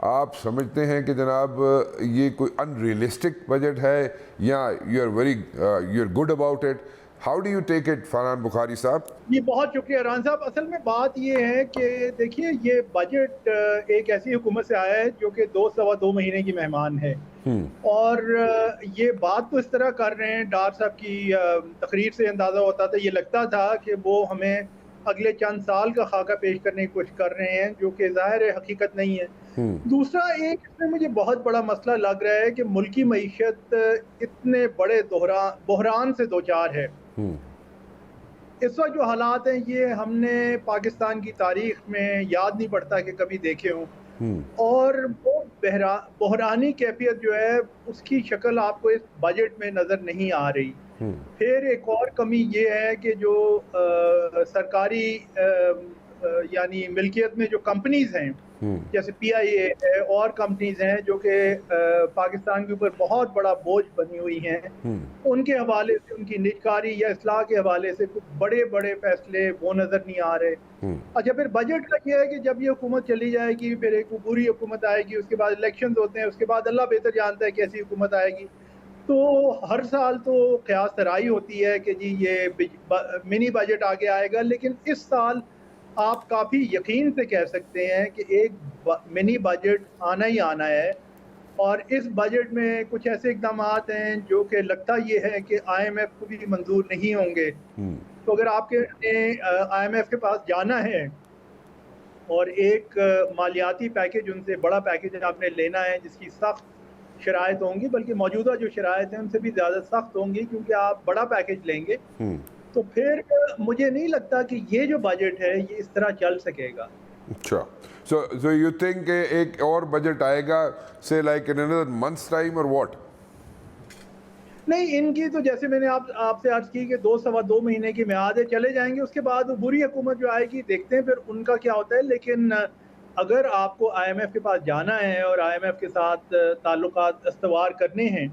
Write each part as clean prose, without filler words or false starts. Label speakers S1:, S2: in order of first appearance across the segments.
S1: आप समझते हैं कि जनाब ये कोई अनरियलिस्टिक बजट है या you are good about it? How do you take it Farhan Bukhari साहब?
S2: जी, बहुत शुक्रिया रान साहब। असल में बात ये है कि देखिए, ये बजट एक ऐसी हुकूमत से आया है जो कि 2 सवा 2 महीने की मेहमान है। और ये बात तो इस तरह कर रहे हैं, डार साहब की तकरीर से अंदाज़ा होता था, ये लगता था कि वो हमें अगले चंद साल का खाका पेश करने की कोशिश कर रहे हैं, जो कि ज़ाहिर है हकीकत नहीं है। दूसरा एक इसमें मुझे बहुत बड़ा मसला लग रहा है कि मुल्की मईशत इतने बड़े बहरान से दो चार है। इस वक्त जो हालात हैं, ये हमने पाकिस्तान की तारीख में याद नहीं पड़ता कि कभी देखे हों। और वो बहरानी कैफियत जो है, उसकी शक्ल आपको इस बजट में नज़र नहीं आ रही। फिर एक और कमी ये है कि जो सरकारी यानी मिल्कियत में जो कंपनीज हैं, जैसे पीआईए है और कंपनीज हैं जो कि पाकिस्तान के ऊपर बहुत बड़ा बोझ बनी हुई हैं, उनके हवाले से, उनकी निजकारी या इस्लाह के हवाले से कुछ बड़े बड़े फैसले वो नज़र नहीं आ रहे। अच्छा, फिर बजट का ये है कि जब ये हुकूमत चली जाएगी, फिर एक बुरी हुकूमत आएगी, उसके बाद इलेक्शन होते हैं, उसके बाद अल्लाह बेहतर जानता है कैसी हुकूमत आएगी। तो हर साल तो क़यास तराई होती है कि जी ये मिनी बजट आगे आएगा, लेकिन इस साल आप काफ़ी यकीन से कह सकते हैं कि एक मिनी बजट आना ही आना है। और इस बजट में कुछ ऐसे इक़दामात हैं जो कि लगता ये है कि आईएमएफ को भी मंजूर नहीं होंगे। तो अगर आपके आईएमएफ के पास जाना है और एक मालियाती पैकेज, उनसे बड़ा पैकेज आपने लेना है जिसकी सख्त शराइत होंगी, बल्कि मौजूदा जो शराइत हैं उनसे भी ज़्यादा सख्त होंगी, क्योंकि आप बड़ा पैकेज लेंगे, तो फिर मुझे नहीं लगता कि ये जो बजट है ये इस तरह चल सकेगा।
S1: अच्छा, so you think एक और बजट आएगा, say like in another month's time or what?
S2: नहीं, इनकी तो जैसे मैंने आपसे अर्ज़ की कि 2 सवा 2 महीने की मियाद है, चले जाएँगे, उसके बाद वो बुरी हुकूमत जो आएगी देखते हैं फिर उनका क्या होता है। लेकिन अगर आपको आईएमएफ के पास जाना है और आईएमएफ के साथ ताल्लुकात इस्तवार करने हैं,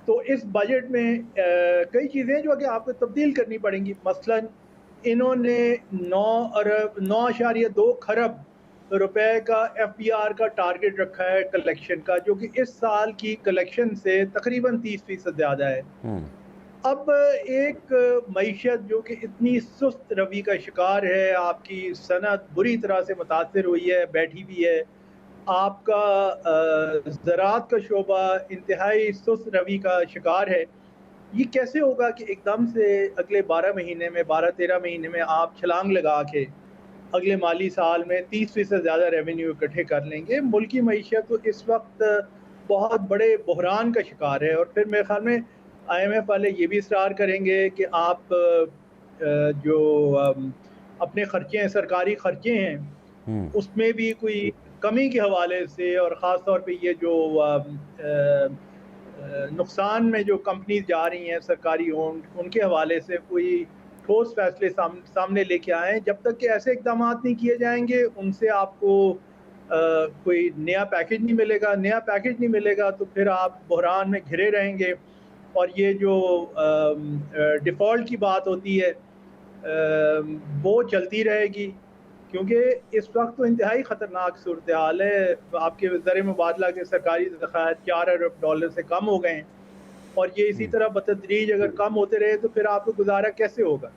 S2: तो इस बजट में कई चीज़ें हैं जो कि आपको तब्दील करनी पड़ेंगी। मसलन इन्होंने 9.2 खरब रुपए का एफबीआर का टारगेट रखा है कलेक्शन का, जो कि इस साल की कलेक्शन से तकरीबन 30% ज़्यादा है। अब एक मईशत जो कि इतनी सुस्त रवि का शिकार है, आपकी सनत बुरी तरह से मुतासर हुई है, बैठी हुई है, आपका ज़राअत का शोबा इंतहाई सुस्त रवि का शिकार है। ये कैसे होगा कि एकदम से अगले 12 महीने में, 12-13 महीने में आप छलांग लगा के अगले माली साल में 30% ज़्यादा रेवेन्यू इकट्ठे कर लेंगे? मुल्क की मईशत तो इस वक्त बहुत बड़े बहरान का शिकार है। और फिर मेरे ख्याल में आईएमएफ वाले ये भी इसरार करेंगे कि आप जो अपने खर्चे हैं, सरकारी खर्चे हैं, उसमें भी कोई कमी के हवाले से, और ख़ास तौर पे ये जो नुकसान में जो कंपनीज जा रही हैं सरकारी ओन्ड, उनके हवाले से कोई ठोस फैसले सामने लेके आए। जब तक कि ऐसे इकदाम नहीं किए जाएंगे, उनसे आपको कोई नया पैकेज नहीं मिलेगा। नया पैकेज नहीं मिलेगा तो फिर आप बहरान में घिरे रहेंगे। और ये जो डिफ़ॉल्ट की बात होती है, वो चलती रहेगी, क्योंकि इस वक्त तो इंतहाई ख़तरनाक सूरत हाल है। आपके ज़र मुबादला के सरकारी ज़खायर $4 अरब से कम हो गए हैं, और ये इसी तरह बतदरीज अगर कम होते रहे तो फिर आपको गुजारा कैसे होगा।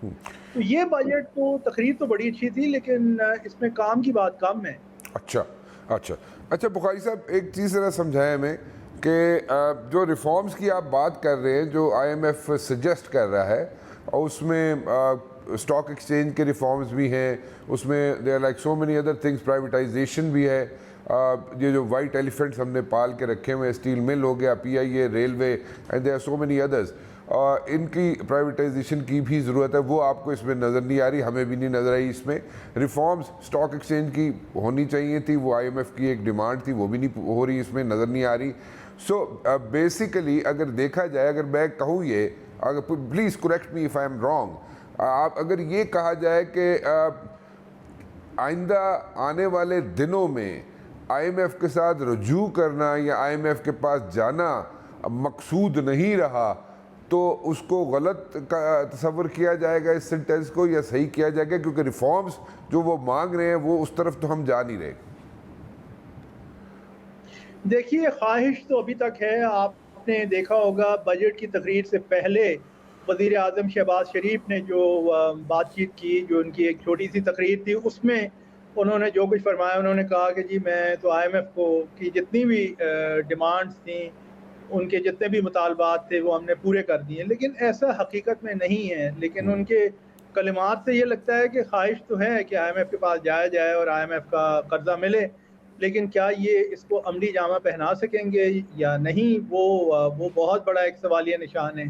S2: तो ये बजट तो तकरीर तो बड़ी अच्छी थी, लेकिन इसमें काम की बात कम है।
S1: अच्छा अच्छा अच्छा, बुखारी साहब एक चीज़ ज़रा समझाएं हमें कि जो रिफॉर्म्स की आप बात कर रहे हैं, जो आईएमएफ सजेस्ट कर रहा है, और उसमें स्टॉक एक्सचेंज के रिफॉर्म्स भी हैं, उसमें there like so many other things, privatisation भी है, ये जो वाइट एलिफेंट्स हमने पाल के रखे हुए हैं, स्टील मिल हो गया, PIA, railway, and there are so many others, इनकी प्राइवेटाइजेशन की भी ज़रूरत है, वो आपको इसमें नज़र नहीं आ रही, हमें भी नहीं नज़र आई। इसमें रिफॉर्म्स स्टॉक एक्सचेंज की होनी चाहिए थी, वो आईएमएफ की एक डिमांड थी, वो भी नहीं हो रही, इसमें नज़र नहीं आ रही। सो बेसिकली अगर देखा जाए, अगर मैं कहूँ ये, अगर please correct me if I am wrong, आप अगर ये कहा जाए कि आइंदा आने वाले दिनों में आईएमएफ के साथ रजू करना या आईएमएफ के पास जाना मकसूद नहीं रहा, तो उसको गलत का तस्वर किया जाएगा इस सेंटेंस को, या सही किया जाएगा? क्योंकि रिफॉर्म्स जो वो मांग रहे हैं वो उस तरफ तो हम जा नहीं रहे।
S2: देखिए, ख़्वाहिश तो अभी तक है। आपने देखा होगा बजट की तकरीर से पहले वज़ीर आज़म शहबाज़ शरीफ़ ने जो बातचीत की, जो उनकी एक छोटी-सी तकरीर थी, उसमें उन्होंने जो कुछ फ़रमाया, उन्होंने कहा कि जी मैं तो आईएमएफ को की जितनी भी डिमांड्स थी, उनके जितने भी मुतालबात थे, वो हमने पूरे कर दिए। लेकिन ऐसा हकीकत में नहीं है। लेकिन उनके कलिमात से ये लगता है कि ख़्वाहिश तो है कि आईएमएफ के पास जाया जाए और आईएमएफ का कर्ज़ा मिले। लेकिन क्या ये इसको अमली जामा पहना सकेंगे या नहीं, वो बहुत बड़ा एक सवालिया निशान है।